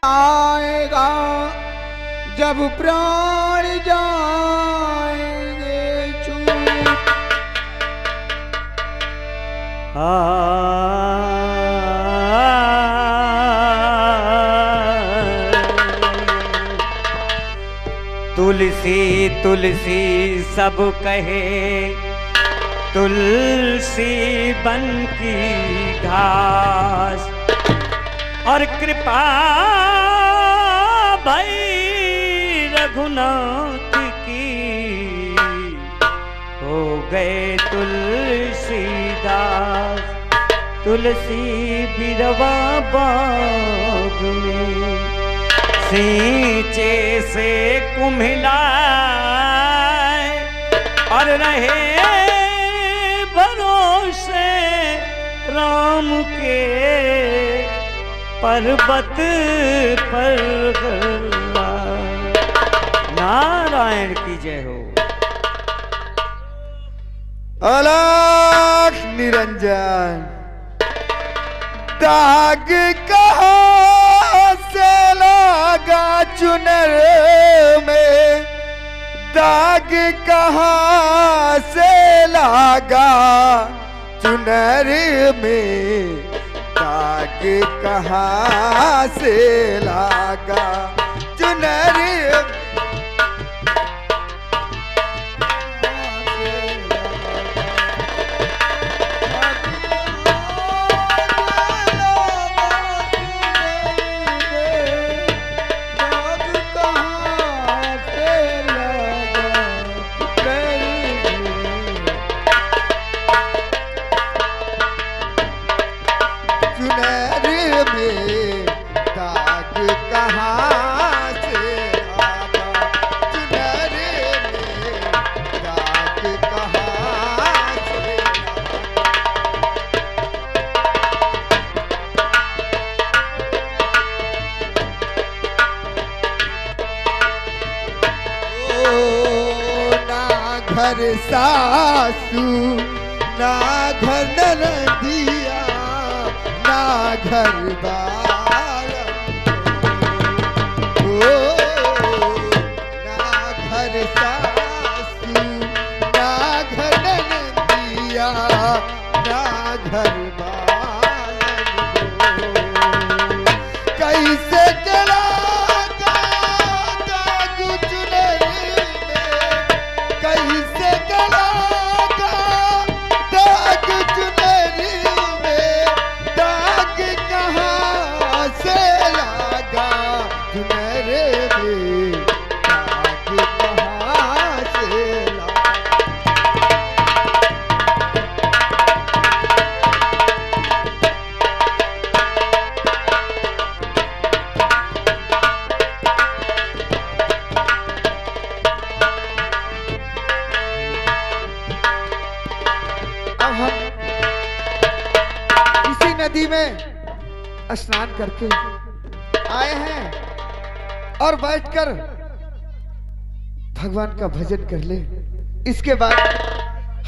आएगा जब प्राण जाएंगे छूट। तुलसी तुलसी सब कहे, तुलसी बन की घास, और कृपा भई रघुनाथ की, हो गए तुलसीदास। तुलसी बिरवा बाग में सींचे से कुम्हिलाए, और रहे भरोसे राम के पर्वत पर। नारायण की जय हो। अलख निरंजन। दाग कहाँ से लगा चुनर में, दाग कहाँ से लगा चुनर में, दाग कहाँ से लगा चुनर। घर सासू ना घर नदिया ना घर बार, ओ ना घर सासू ना घर नदिया ना घर बार। कैसे चला कैसे गलागा दाग चुनरी में, दाग कहाँ से लागा चुनरी में, दाग कहाँ से लागा। इसी नदी में स्नान करके आए हैं और बैठकर भगवान का भजन कर ले। इसके बाद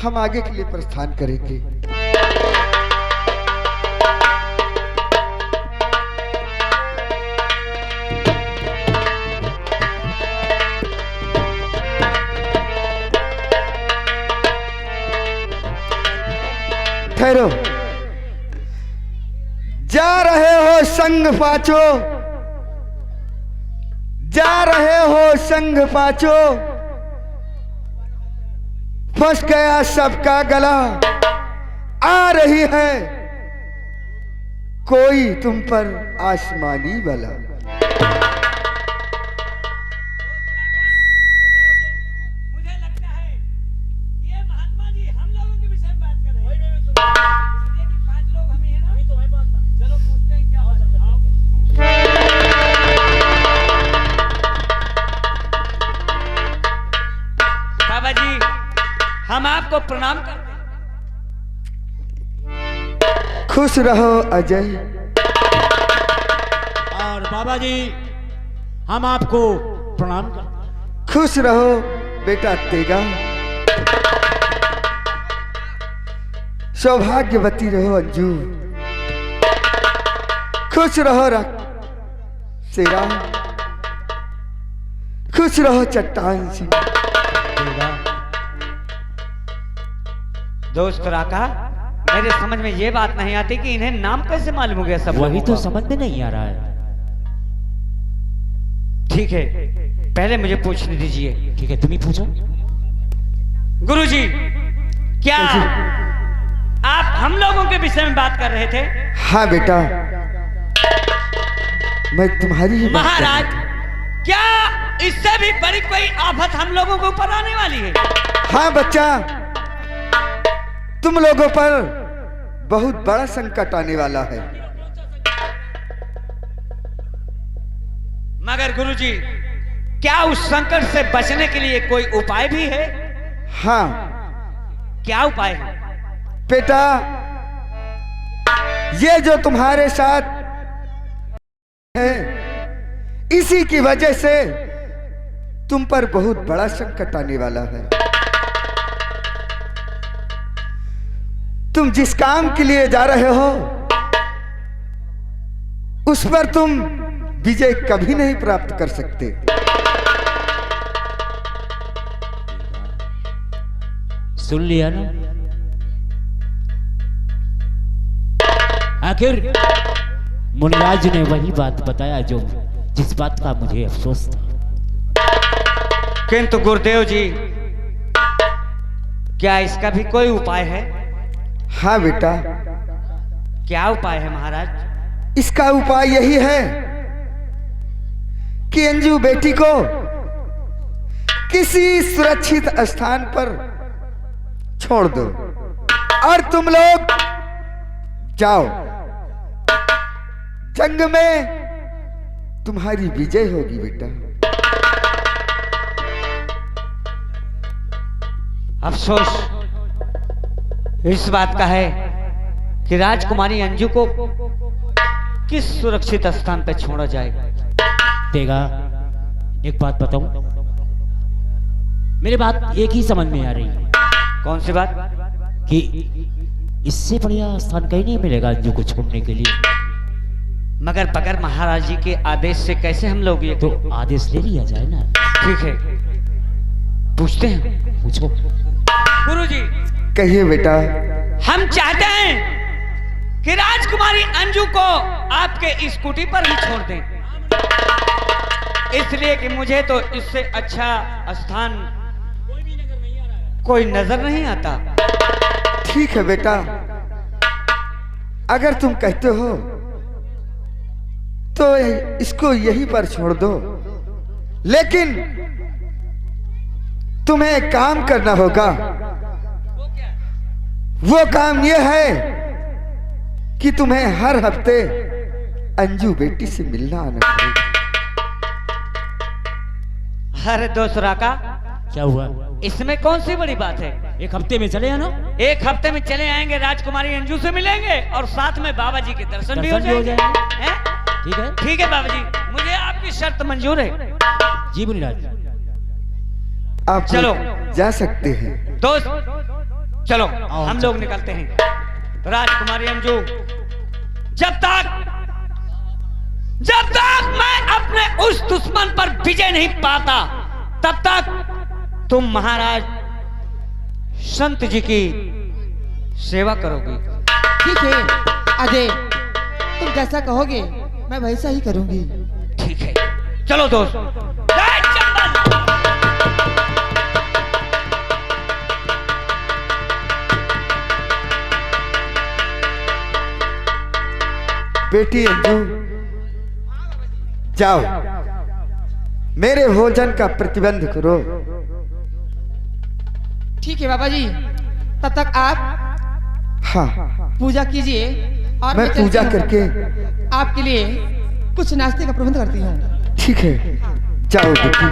हम आगे के लिए प्रस्थान करेंगे। ठहरो। जा रहे हो संग पाचो, जा रहे हो संग पाचो, फंस गया सबका गला। आ रही है कोई तुम पर आसमानी बला। हम आपको प्रणाम करते हैं। खुश रहो अजय। और बाबा जी हम आपको प्रणाम करते हैं। खुश रहो बेटा तेगा। सौभाग्यवती रहो अंजू। खुश रहो शेरा, खुश रहो चट्टान सिंह। दोस्त राका, मेरे समझ में ये बात नहीं आती कि इन्हें नाम कैसे मालूम हो गया सब वही लोगों तो का? समझ में नहीं आ रहा है। ठीक है, पहले मुझे पूछने दीजिए। ठीक है, तुम ही पूछो। गुरुजी, क्या आप हम लोगों के विषय में बात कर रहे थे? हाँ बेटा, मैं तुम्हारी ही बात कर रहा महाराज, क्या इससे भी बड़ी कोई आफत हम लोगों के ऊपर आने वाली है? हूं। हाँ बच्चा, तुम लोगों पर बहुत बड़ा संकट आने वाला है। मगर गुरुजी, क्या उस संकट से बचने के लिए कोई उपाय भी है? हाँ क्या उपाय है? बेटा, ये जो तुम्हारे साथ है, इसी की वजह से तुम पर बहुत बड़ा संकट आने वाला है। तुम जिस काम के लिए जा रहे हो उस पर तुम विजय कभी नहीं प्राप्त कर सकते। सुन लिया ना? आखिर मुनिराज ने वही बात बताया जो जिस बात का मुझे अफसोस था। किंतु गुरुदेव जी, क्या इसका भी कोई उपाय है? हाँ बेटा, क्या उपाय है महाराज? इसका उपाय यही है कि अंजू बेटी को किसी सुरक्षित स्थान पर छोड़ दो और तुम लोग जाओ। जंग में तुम्हारी विजय होगी बेटा। अफसोस इस बात का है कि राजकुमारी अंजू को किस सुरक्षित स्थान पर छोड़ा जाए। देगा, एक बात बताऊं? मेरी बात एक ही समझ में आ रही है। कौन सी बात? कि इससे बढ़िया स्थान कहीं नहीं मिलेगा अंजू को छोड़ने के लिए। मगर बगैर महाराज जी के आदेश से कैसे हम लोग ये? तो आदेश ले लिया जाए ना। ठीक है, पूछते हैं। पूछो। गुरुजी, कहिए बेटा। हम चाहते हैं कि राजकुमारी अंजू को आपके स्कूटी पर ही छोड़ दें, इसलिए कि मुझे तो इससे अच्छा स्थान कोई नजर नहीं आता। ठीक है बेटा, अगर तुम कहते हो तो इसको यहीं पर छोड़ दो, लेकिन तुम्हें एक काम करना होगा। वो काम यह है कि तुम्हें हर हफ्ते अंजू बेटी से मिलना आना पड़ेगा। अरे दूसरा का क्या हुआ? इसमें कौन सी बड़ी बात है? एक हफ्ते में चले आना। एक हफ्ते में चले आएंगे, राजकुमारी अंजू से मिलेंगे और साथ में बाबा जी के दर्शन भी हो जाएंगे। हैं? ठीक है, ठीक है बाबा जी, मुझे आपकी शर्त मंजूर है। जी मुनिराज। आप चलो। जा सकते हैं। दोस्त चलो, आओ, हम लोग निकलते हैं। राजकुमारी अंजू, जब तक मैं अपने उस दुश्मन पर विजय नहीं पाता, तब तक तुम महाराज संत जी की सेवा करोगी। ठीक है अजय, तुम जैसा कहोगे मैं वैसा ही करूंगी। ठीक है, चलो दोस्त। जय चंदन। बेटी अंजू, जाओ, मेरे भोजन का प्रतिबंध करो। ठीक है बाबा जी, तब तक आप हाँ, पूजा कीजिए और मैं चलती पूजा हूँ। करके आपके लिए कुछ नाश्ते का प्रबंध करती हूँ। ठीक है, जाओ बेटी।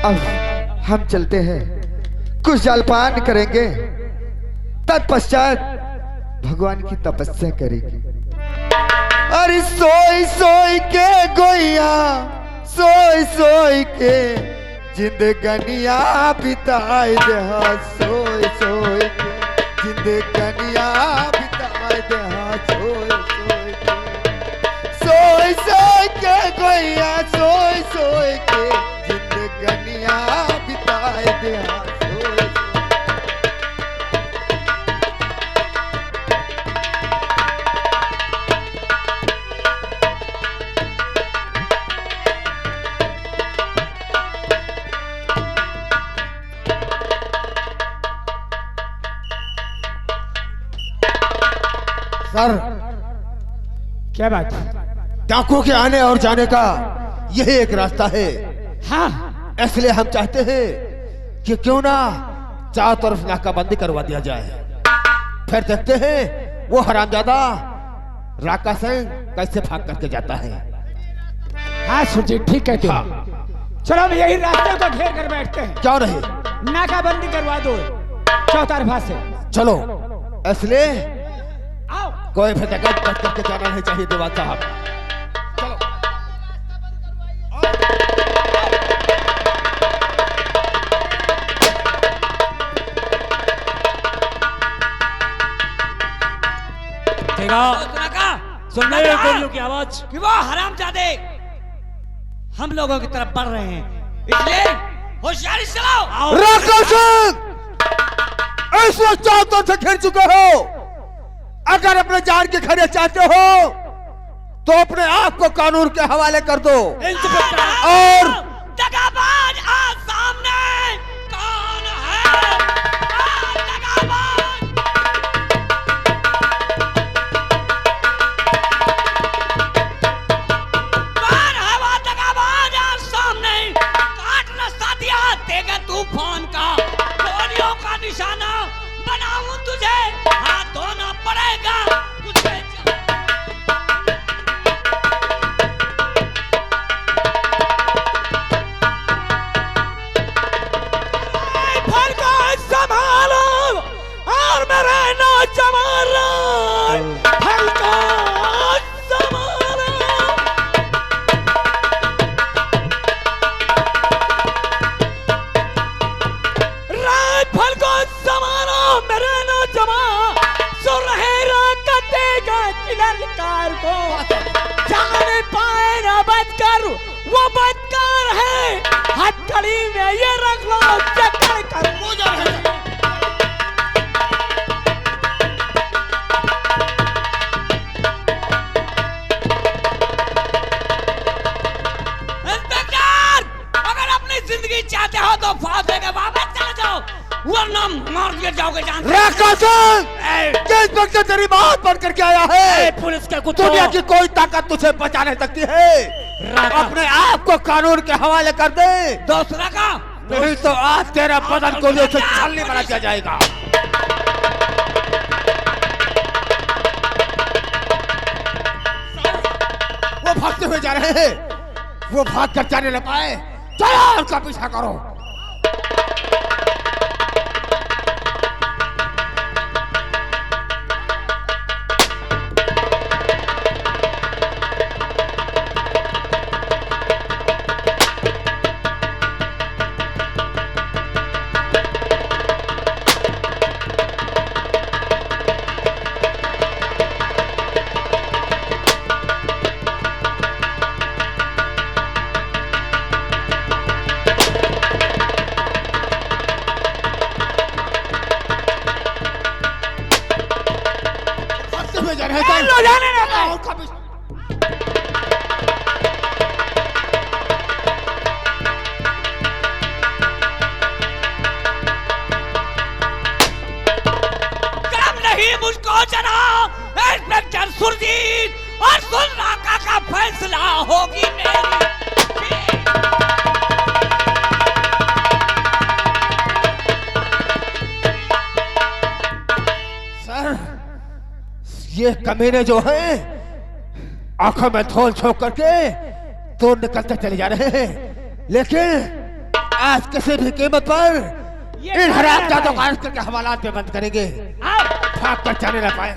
अब हम चलते हैं, कुछ जलपान करेंगे, तत्पश्चात भगवान की तपस्या करेंगे। अरे सोई सोई के गोइया, सोई सोई के जिंदगनिया बिताए दे सोए सोए के, जिंदगनिया बिताए दे सोए सोए के, सोए सोए के गोया सोए सोए के, जिंदगनिया बिताए दे सोए। सर, क्या बात? डाकुओं के आने और जाने का यही एक रास्ता है। हाँ, इसलिए हम चाहते हैं कि क्यों ना चारों तरफ नाकाबंदी करवा दिया जाए, फिर देखते हैं वो हरामजादा राका सिंह कैसे भाग करके जाता है। हाँ सुरजीत, ठीक कहते हो। चलो हम यही रास्ते को घेर कर बैठते हैं। क्यों नहीं? नाकाबंदी करवा दो चौतरफा से। चलो, इसलिए आओ। कोई भी जगह बच करके जाना नहीं चाहिए दीवान साहब। चलो। सुन रहे हो गोलियों की आवाज? कि वो हरामजादे हम लोगों की तरफ बढ़ रहे हैं, इसलिए होशियारी से चलाओ। राका सिंह, इस वक्त चारों तरफ से घिर चुके हो। अगर अपने जान के खड़े चाहते हो तो अपने आप को कानून के हवाले कर दो। और दगाबाज आज सामने कौन है? दगाबाज। कौन है वो दगाबाज आज सामने? काट रास्ता दिया देगा तूफान का, गोलियों का निशाना बनाऊं तुझे, हाथ धोना पड़ेगा तुझे। फल को संभालो और मेरे नौजवान फल को संभालो। राइफल को संभालो मेरे नौजवान, सो रहे कटेगा किलकार को, जाने पाए ना बचकर वो बदकार है, हथकड़ी में ये रख लो चक्कर कर मुझे। इंस्पेक्टर, अगर अपनी जिंदगी चाहते हो तो फांसी के वापस चले जाओ, वरना मार दिए जाओगे जान से। राका सिंह, ये इंस्पेक्टर तेरी बात बंद करके आया है। पुलिस के कुत्तों, दुनिया की कोई ताकत तुझे बचा नहीं सकती है। अपने आप को कानून के हवाले कर दे, दूसरा का नहीं तो आज तेरा बदन गोलियों से छलनी बना दिया जाएगा। वो भागते हुए जा रहे हैं, वो भाग कर जाने न पाए। चलो उनका पीछा करो। मुझको जनाब इंस्पेक्टर सुरजीत और सुन राका का फैसला होगी मेरी। सर, ये कमीने जो हैं आंखों में धूल झोंक करके दूर निकलते चले जा रहे हैं, लेकिन आज किसी भी कीमत पर इन हरामजादों को अरेस्ट करके हवालात में बंद करेंगे। भाग कर जाने न पाए।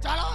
चलो।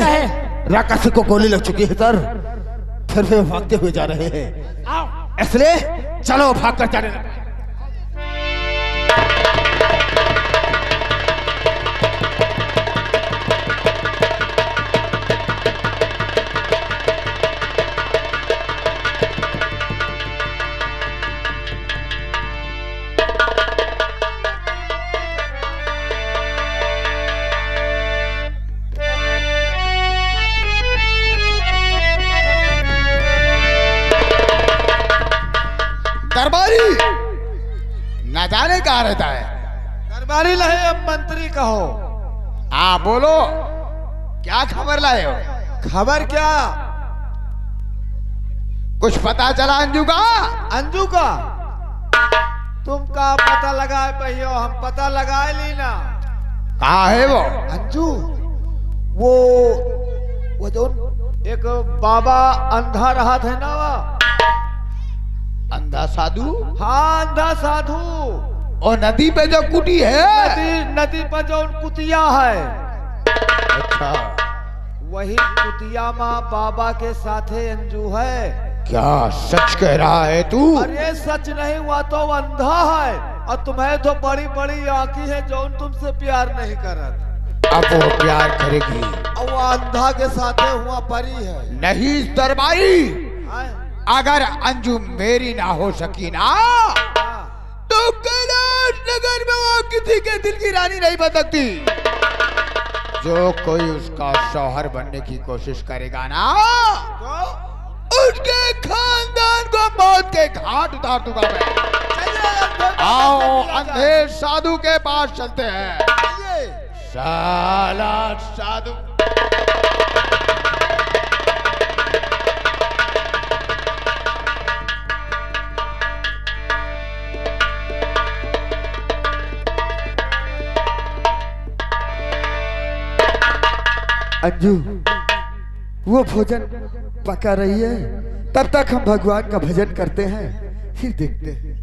है। राक्षसी को गोली लग चुकी है सर, फिर वे भागते हुए जा रहे हैं, आओ। इसलिए चलो भाग कर जाने लगे। दरबारी न जाने कहाँ रहता है। दरबारी नहीं, अब मंत्री कहो। हाँ बोलो, क्या खबर लाए हो? खबर क्या? कुछ पता चला अंजू का? अंजू का तुम का पता लगाए पहियो, हम पता लगाए ली ना। कहाँ है वो? अंजू वो जो एक बाबा अंधा रहा था ना, वो अंधा साधु? हाँ अंधा साधु। और नदी पे जो कुटी है, नदी पर जो कुतिया है, अच्छा वही कुतिया माँ बाबा के साथे अंजू है। क्या सच कह रहा है तू? अरे सच नहीं हुआ तो वो अंधा है, और तुम्हें तो बड़ी बड़ी आंखें है जो तुमसे प्यार नहीं करत। अब वो प्यार करेगी? और वो अंधा के साथे हुआ परी है। नहीं दरबारी, हाँ? अगर अंजू मेरी ना हो सकी ना, तो कैलाश नगर में वो किसी के दिल की रानी नहीं बन सकती। जो कोई उसका शौहर बनने की कोशिश करेगा ना, उसके खानदान को मौत के घाट उतार दूंगा मैं। आओ अंधे साधु के पास चलते हैं। साला साधु। अंजू वो भोजन पका रही है, तब तक हम भगवान का भजन करते हैं, फिर देखते हैं।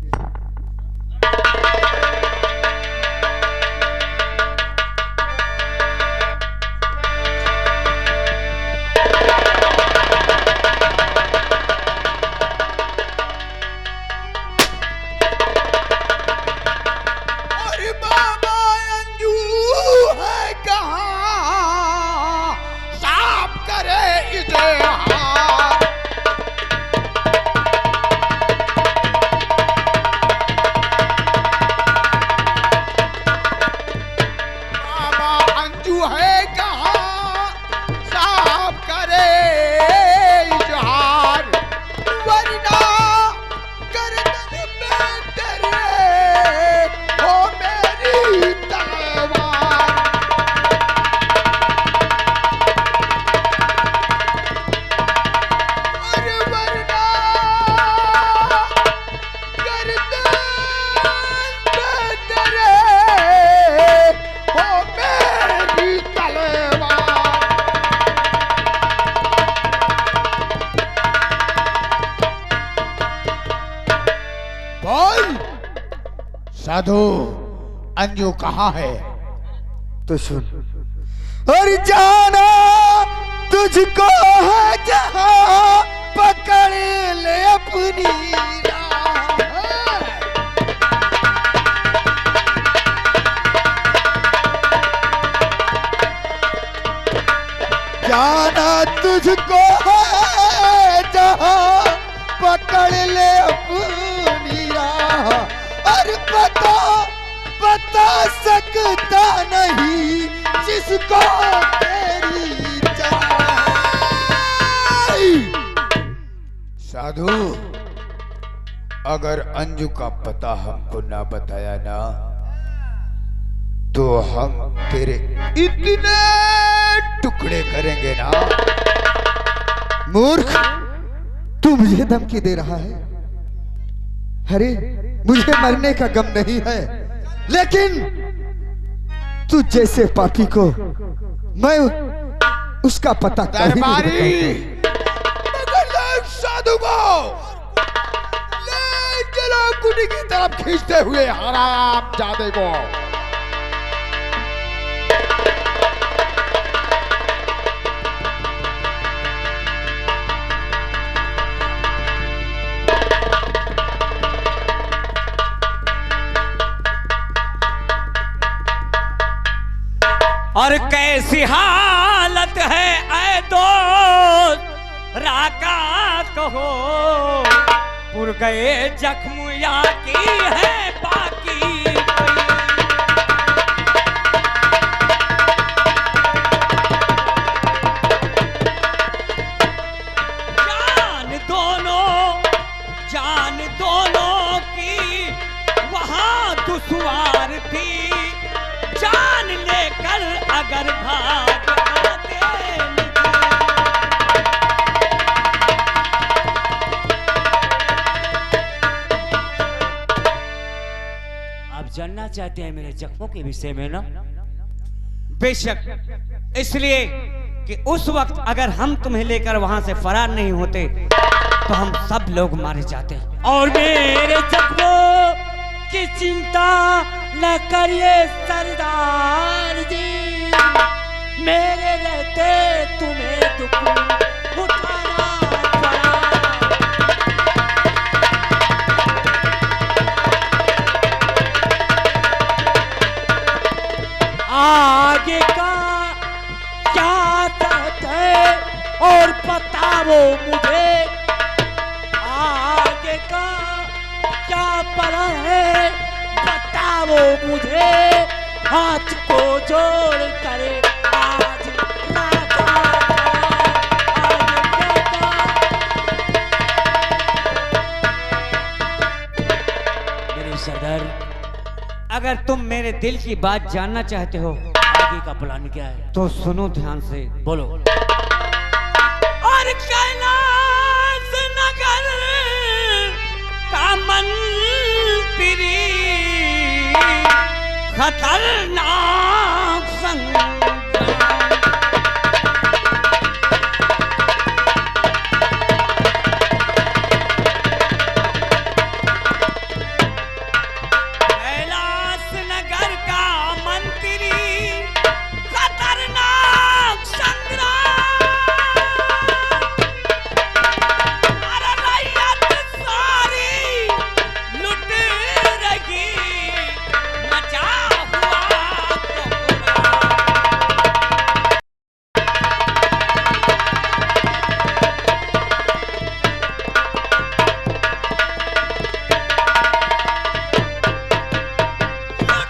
अरे बाबा अंजू है कहाँ? साफ करे इसे हाथ। बाबा अंजू है कहाँ? साफ करे इजहार, वरना गर्दन में तेरे हो मेरी तलवार। अरे वरना गर्दन में तेरे हो मेरी तलवार। बोल साधु, अंजू कहाँ है? तो सुन, और जाना तुझको है जहां, पकड़ ले अपनी राह। जाना तुझको है जहां, पकड़ ले अपनी राह। और बता सकता नहीं जिसको तेरी चाह। साधु, अगर अंजू का पता हमको ना बताया ना, तो हम तेरे इतने टुकड़े करेंगे ना। मूर्ख, तू मुझे धमकी दे रहा है? अरे मुझे मरने का गम नहीं है, लेकिन तू जैसे पापी को मैं उसका पता कर ही नहीं दरबारी, बताऊंगा। मगर साधु को ले चलो कुटी की तरफ खींचते हुए, हराम जादे को। सी हालत है ऐ दोस्त राका कहो, पुर गए जख्म या की है बाकी जान दोनों की वहां दुश्वार थी, जान लेकर अगर भाग आते आप जानना चाहते हैं मेरे जख्मों के विषय में ना? बेशक, इसलिए कि उस वक्त अगर हम तुम्हें लेकर वहां से फरार नहीं होते तो हम सब लोग मारे जाते हैं। और मेरे जख्मों की चिंता न करिए सरदार जी, मेरे रहते तुम्हें दुख उठाना पड़ा। आगे का क्या कहते और बताओ मुझे, आगे का क्या पड़ा है बताओ मुझे, हाथ को जोड़ करे आज राजा मेरे सरदार। अगर तुम मेरे दिल की बात जानना चाहते हो आगे का प्लान क्या है? तो सुनो ध्यान से। बोलो। और कैलाश नगर का मंत्री खतरनाक संग्राम, कैलाश नगर का मंत्री खतरनाक संग्राम, अरे रैयत सारी लुट रही, मचा हुआ लुट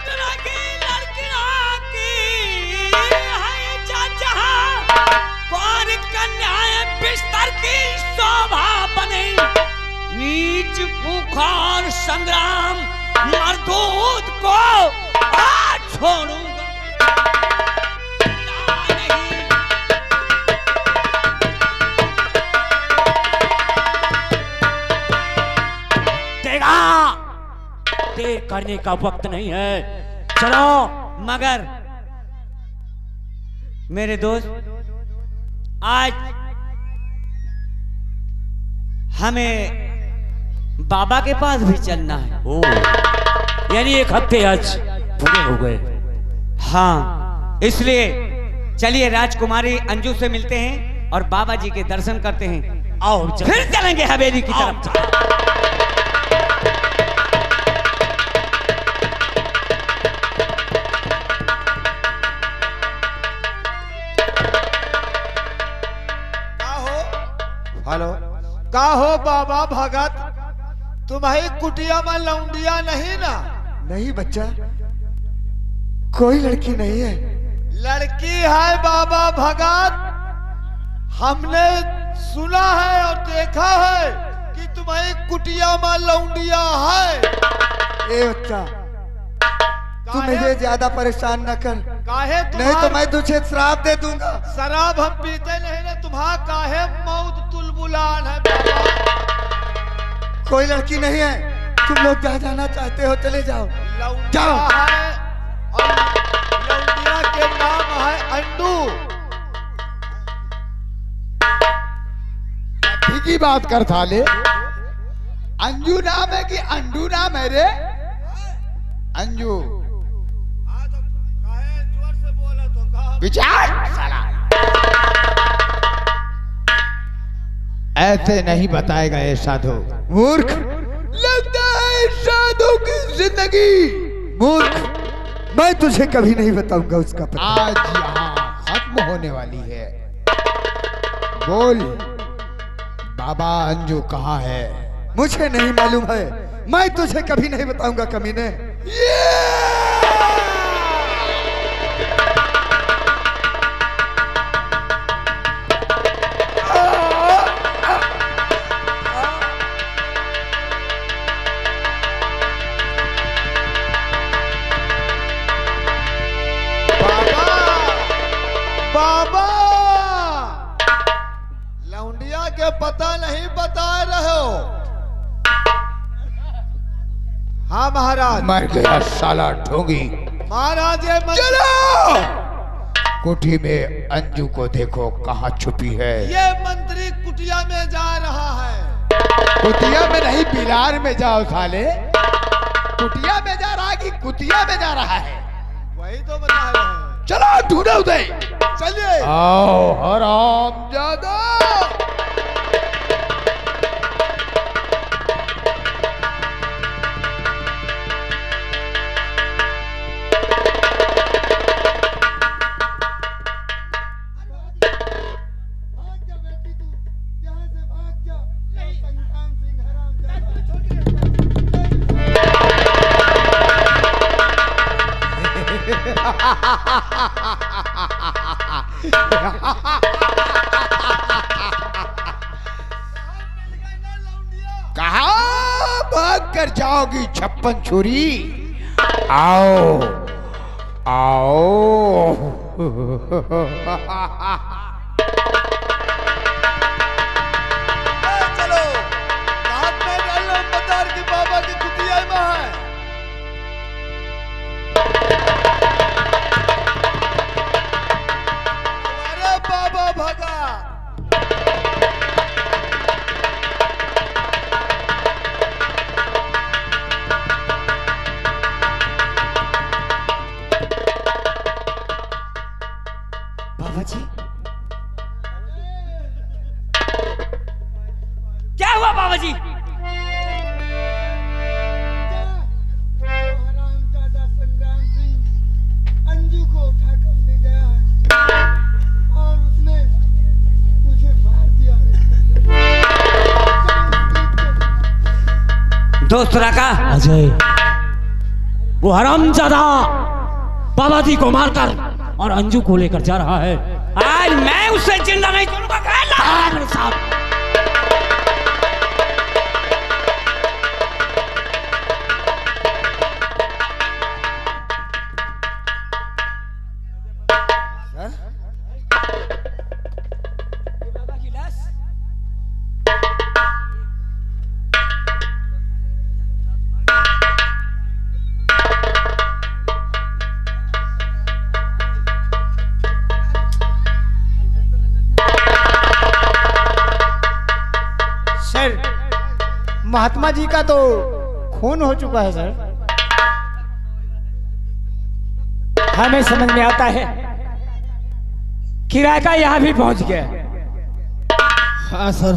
रही लड़कियां की है जहाँ, कौन कन्याएं बिस्तर की शोभा बने, नीच भूखार संग्राम मरदूत को आज छोड़ूंगा नहीं। देगा, देर करने का वक्त नहीं है, चलो। मगर मेरे दोस्त, आज हमें बाबा के पास भी चलना है। ओ, यानी एक हफ्ते आज पूरे हो गए। हाँ, इसलिए चलिए राजकुमारी अंजू से मिलते हैं और बाबा जी के दर्शन करते हैं, आओ फिर चलेंगे हवेली की तरफ। हेलो, का हो बाबा भगत, तुम्हारी कुटिया में लौंडिया नहीं ना? नहीं बच्चा, कोई लड़की नहीं है। लड़की है बाबा भगत, हमने सुना है और देखा है कि तुम्हारी कुटिया में लौंडिया है। ए बच्चा, तू मुझे ज्यादा परेशान न कर, काहे नहीं तो मैं तुझे श्राप दे दूंगा। शराब हम पीते नहीं ना, तुम्हारा काहे मौत तुलबुलान है बाबा। कोई लड़की नहीं है, तुम लोग जहाँ जाना चाहते हो चले जाओ। लौंडिया है और लौंडिया के नाम है अंडू। ठीक ही बात कर थाले, अंजू नाम है कि अंडू नाम है रे? अंजू विचार साला, ऐसे नहीं बताएगा ये साधु। मूर्ख, लगता है साधु की जिंदगी। मूर्ख, मैं तुझे कभी नहीं बताऊंगा उसका पता। आज यहाँ होने वाली है। बोल बाबा अंजू कहाँ है? मुझे नहीं मालूम है, मैं तुझे कभी नहीं बताऊंगा कमीने। बाबा लौंडिया के पता नहीं बता रहे हो? हाँ महाराज। मर गया साला ढोंगी। महाराज ये चलो कुटी में अंजू को देखो कहाँ छुपी है। ये मंत्री कुटिया में जा रहा है। कुटिया में नहीं, बिलार में जाओ साले। कुटिया में जा रहा है कि कुतिया में जा रहा है? वही तो बता रहे हैं। चलो ढूंढो उदय। चलिए। आओ हराम जादा। कहाँ भाग कर जाओगी 56 छुरी? आओ आओ। चलो रात में डाल लो मदार की बाबा की कुटिया में है। अरे बाबा भगा। बाबा जी क्या हुआ बाबा जी? हरामजादा संग्राम सिंह अंजू को उठाकर ले गया है और उसने मुझे मार दिया है। दोस्त राका अजय, वो हरामजादा बाबा जी को मारकर और अंजू को लेकर जा रहा है। आज मैं उससे जिंदा नहीं छोड़ूंगा। मेरे साहब, महात्मा जी का तो खून हो चुका है सर। हमें समझ में आता है किराए का यहाँ भी पहुंच गया। हाँ सर,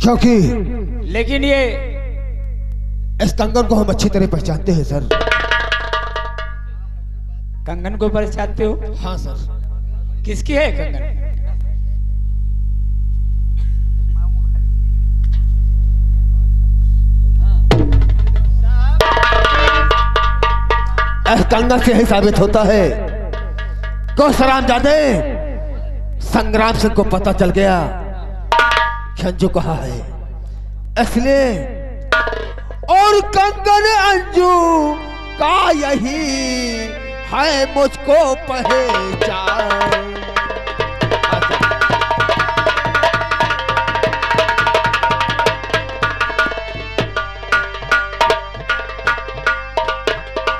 क्योंकि लेकिन ये इस कंगन को हम अच्छी तरह पहचानते हैं सर। कंगन को पहचानते हो? हाँ सर। किसकी है कंगन? इस कंगन से ही साबित होता है को हरामजादे संग्राम सिंह को पता चल गया कि अंजू कहाँ है, इसलिए और कंगन अंजू का यही है मुझको पहचान।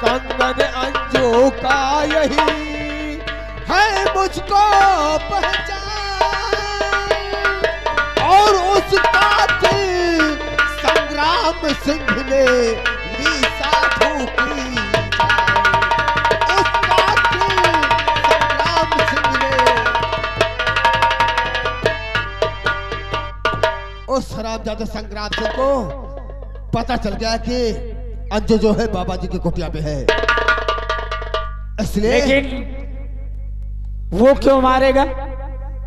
कंगन अंजू का यही है मुझको पहचान और उस कातिल संग्राम सिंह ने ली साधु की जान। उस कातिल संग्राम सिंह ने उस हरामजादा संग्राम सिंह को पता चल गया कि अंजू जो है बाबा जी की कुटिया पे है, इसलिए लेकिन वो क्यों मारेगा?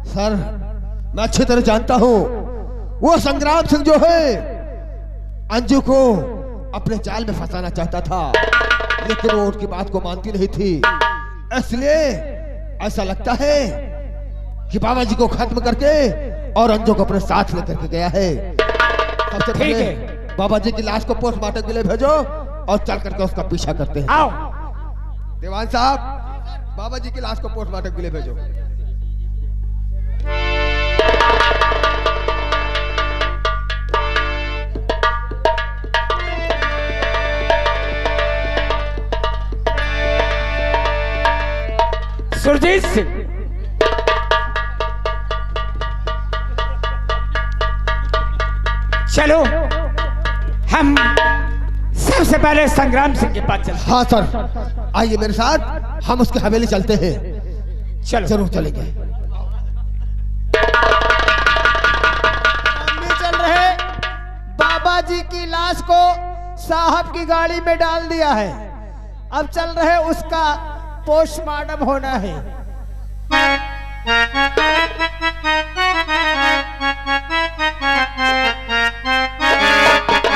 सर मैं अच्छी तरह जानता हूँ वो संग्राम सिंह जो है अंजू को अपने जाल में फंसाना चाहता था, लेकिन वो उनकी बात को मानती नहीं थी। इसलिए ऐसा लगता है कि बाबा जी को खत्म करके और अंजू को अपने साथ लेकर के गया है। सबसे पहले बाबा जी की लाश को पोस्टमार्टम के लिए भेजो और चल करके उसका पीछा करते हैं। आओ। दीवान साहब, बाबा जी की लाश को पोस्टमार्टम के लिए भेजो। सुरजीत सिंह, चलो हम सबसे पहले संग्राम सिंह के पास चलते। हाँ सर, आइए मेरे साथ, हम उसके हवेली चलते हैं। चलो। जरूर चलेंगे। हम भी चल रहे। बाबा जी की लाश को साहब की गाड़ी में डाल दिया है, अब चल रहे उसका पोस्टमार्टम होना है।